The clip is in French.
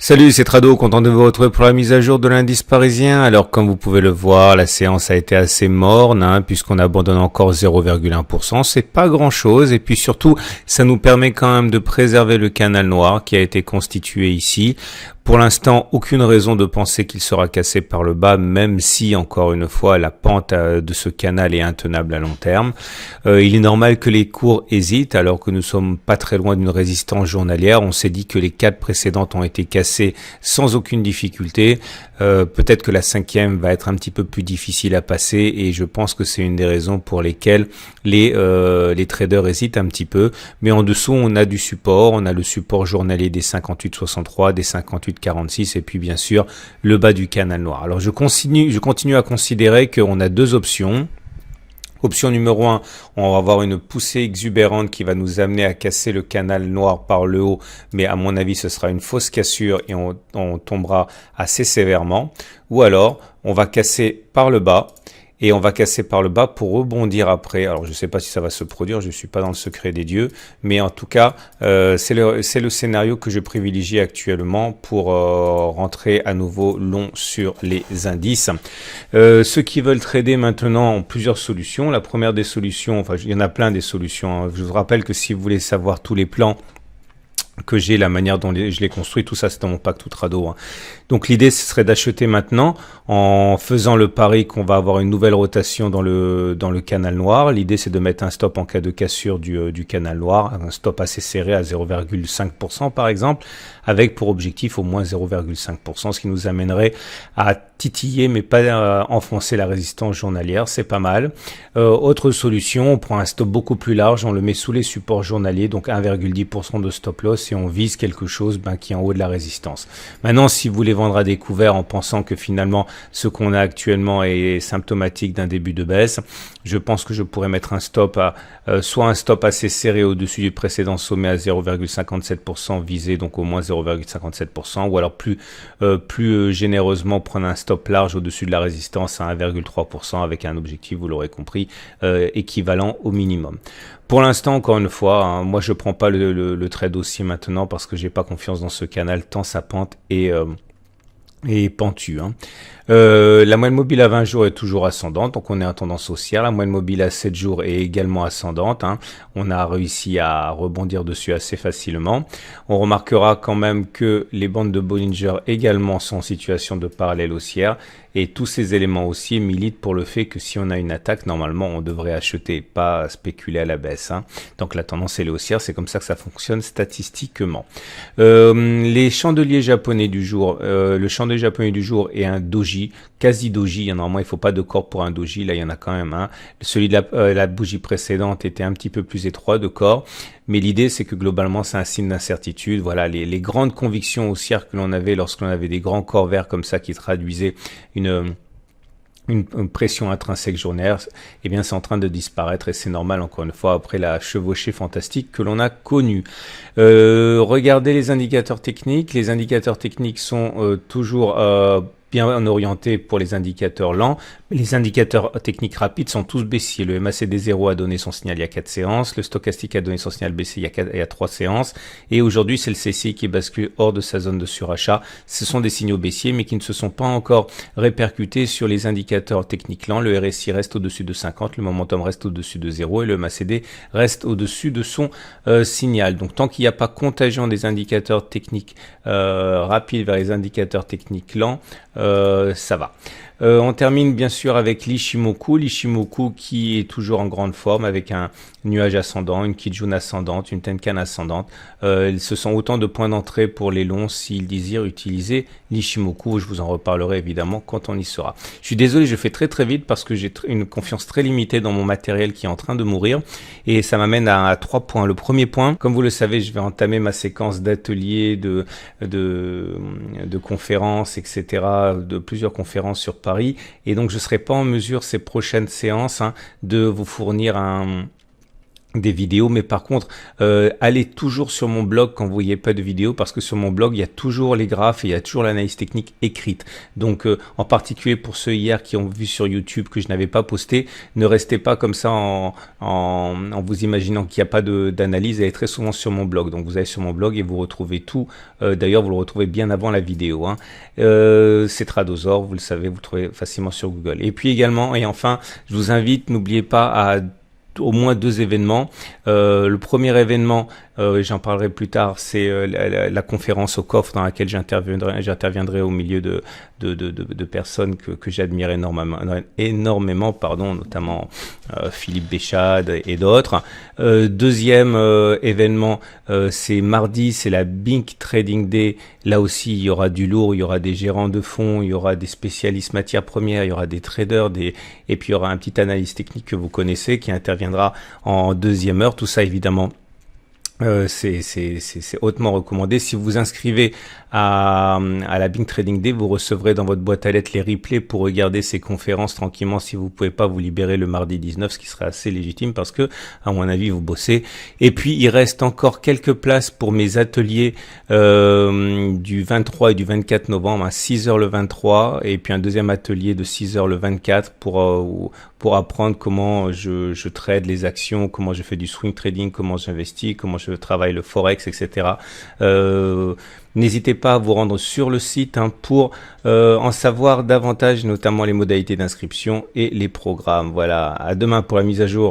Salut, c'est Trado, content de vous retrouver pour la mise à jour de l'indice parisien. Alors, comme vous pouvez le voir, la séance a été assez morne, puisqu'on abandonne encore 0,1%. C'est pas grand chose. Et puis surtout, ça nous permet quand même de préserver le canal noir qui a été constitué ici. Pour l'instant, aucune raison de penser qu'il sera cassé par le bas, même si, encore une fois, la pente de ce canal est intenable à long terme. Il est normal que les cours hésitent, alors que nous sommes pas très loin d'une résistance journalière. On s'est dit que les 4 précédentes ont été cassées sans aucune difficulté. Peut-être que la 5e va être un petit peu plus difficile à passer, et je pense que c'est une des raisons pour lesquelles les traders hésitent un petit peu. Mais en dessous, on a du support. On a le support journalier des 58,63, des 58,46 et puis bien sûr le bas du canal noir. Alors je continue à considérer qu'on a deux options. Option numéro 1, on va avoir une poussée exubérante qui va nous amener à casser le canal noir par le haut, mais à mon avis ce sera une fausse cassure et on tombera assez sévèrement. Ou alors on va casser par le bas. Et on va casser par le bas pour rebondir après. Alors, je ne sais pas si ça va se produire, je ne suis pas dans le secret des dieux. Mais en tout cas, c'est le scénario que je privilégie actuellement pour rentrer à nouveau long sur les indices. Ceux qui veulent trader maintenant ont plusieurs solutions. La première des solutions, enfin, il y en a plein des solutions. Je vous rappelle que si vous voulez savoir tous les plans que j'ai, la manière dont je les construis, tout ça c'est dans mon pack tout trado. Donc l'idée ce serait d'acheter maintenant en faisant le pari qu'on va avoir une nouvelle rotation dans le canal noir. L'idée c'est de mettre un stop en cas de cassure du canal noir, un stop assez serré à 0,5% par exemple, avec pour objectif au moins 0,5%, ce qui nous amènerait à titiller mais pas enfoncer la résistance journalière, c'est pas mal. Autre solution, on prend un stop beaucoup plus large, on le met sous les supports journaliers, donc 1,10% de stop loss et on vise quelque chose qui est en haut de la résistance. Maintenant, si vous voulez vendre à découvert en pensant que finalement ce qu'on a actuellement est symptomatique d'un début de baisse, je pense que je pourrais mettre un stop soit un stop assez serré au-dessus du précédent sommet à 0,57% visé, donc au moins 0,57%, ou alors plus généreusement prendre un stop large au-dessus de la résistance à 1,3% avec un objectif, vous l'aurez compris, équivalent au minimum. Pour l'instant, encore une fois, moi je prends pas le trade aussi maintenant parce que j'ai pas confiance dans ce canal tant sa pente est pentue. La moyenne mobile à 20 jours est toujours ascendante, donc on est en tendance haussière. La moyenne mobile à 7 jours est également ascendante. On a réussi à rebondir dessus assez facilement. On remarquera quand même que les bandes de Bollinger également sont en situation de parallèle haussière. Et tous ces éléments aussi militent pour le fait que si on a une attaque, normalement, on devrait acheter, pas spéculer à la baisse. Donc la tendance elle est haussière, c'est comme ça que ça fonctionne statistiquement. Les chandeliers japonais du jour, le chandelier japonais du jour est un doji, quasi doji. Normalement, il ne faut pas de corps pour un doji, là il y en a quand même un. Celui de la bougie précédente était un petit peu plus étroit de corps. Mais l'idée, c'est que globalement, c'est un signe d'incertitude. Voilà, les grandes convictions haussières que l'on avait lorsque l'on avait des grands corps verts comme ça qui traduisaient une pression intrinsèque journalière, eh bien c'est en train de disparaître et c'est normal encore une fois après la chevauchée fantastique que l'on a connue. Regardez les indicateurs techniques. Les indicateurs techniques sont toujours bien orientés pour les indicateurs lents. Les indicateurs techniques rapides sont tous baissiers. Le MACD 0 a donné son signal il y a 4 séances. Le stochastique a donné son signal baissier il y a 3 séances. Et aujourd'hui, c'est le CCI qui bascule hors de sa zone de surachat. Ce sont des signaux baissiers, mais qui ne se sont pas encore répercutés sur les indicateurs techniques lents. Le RSI reste au-dessus de 50, le momentum reste au-dessus de 0 et le MACD reste au-dessus de son signal. Donc, tant qu'il n'y a pas contagion des indicateurs techniques rapides vers les indicateurs techniques lents, ça va. On termine bien sûr avec l'Ishimoku qui est toujours en grande forme avec un nuage ascendant, une Kijun ascendante, une Tenkan ascendante. Ce sont autant de points d'entrée pour les longs s'ils désirent utiliser l'Ishimoku. Je vous en reparlerai évidemment quand on y sera. Je suis désolé, je fais très vite parce que j'ai une confiance très limitée dans mon matériel qui est en train de mourir et ça m'amène à 3 points. Le premier point, comme vous le savez, je vais entamer ma séquence d'ateliers, de conférences, etc., de plusieurs conférences sur Paris et donc je ne serai pas en mesure ces prochaines séances de vous fournir des vidéos, mais par contre, allez toujours sur mon blog quand vous voyez pas de vidéo, parce que sur mon blog, il y a toujours les graphes et il y a toujours l'analyse technique écrite. Donc, en particulier pour ceux hier qui ont vu sur YouTube que je n'avais pas posté, ne restez pas comme ça en vous imaginant qu'il n'y a pas d'analyse. Elle est très souvent sur mon blog. Donc, vous allez sur mon blog et vous retrouvez tout. D'ailleurs, vous le retrouvez bien avant la vidéo, hein. C'est Tradosaur, vous le savez, vous le trouvez facilement sur Google. Et puis également, et enfin, je vous invite, n'oubliez pas à au moins 2 événements. Le premier événement, j'en parlerai plus tard, c'est la conférence au coffre dans laquelle j'interviendrai au milieu de personnes que j'admire énormément, pardon, notamment Philippe Béchade et d'autres. Deuxième événement, c'est mardi, c'est la Bink Trading Day. Là aussi, il y aura du lourd, il y aura des gérants de fonds, il y aura des spécialistes matières premières, il y aura des traders, et puis il y aura un petit analyste technique que vous connaissez qui interviendra en deuxième heure. Tout ça, évidemment, c'est hautement recommandé. Si vous vous inscrivez à la Bink Trading Day, vous recevrez dans votre boîte à lettres les replays pour regarder ces conférences tranquillement si vous pouvez pas vous libérer le mardi 19, ce qui serait assez légitime parce que, à mon avis, vous bossez. Et puis, il reste encore quelques places pour mes ateliers du 23 et du 24 novembre, à 6h le 23, et puis un deuxième atelier de 6h le 24 pour apprendre comment je trade les actions, comment je fais du swing trading, comment j'investis, comment je travaille le forex, etc. N'hésitez pas à vous rendre sur le site pour en savoir davantage, notamment les modalités d'inscription et les programmes. Voilà, à demain pour la mise à jour.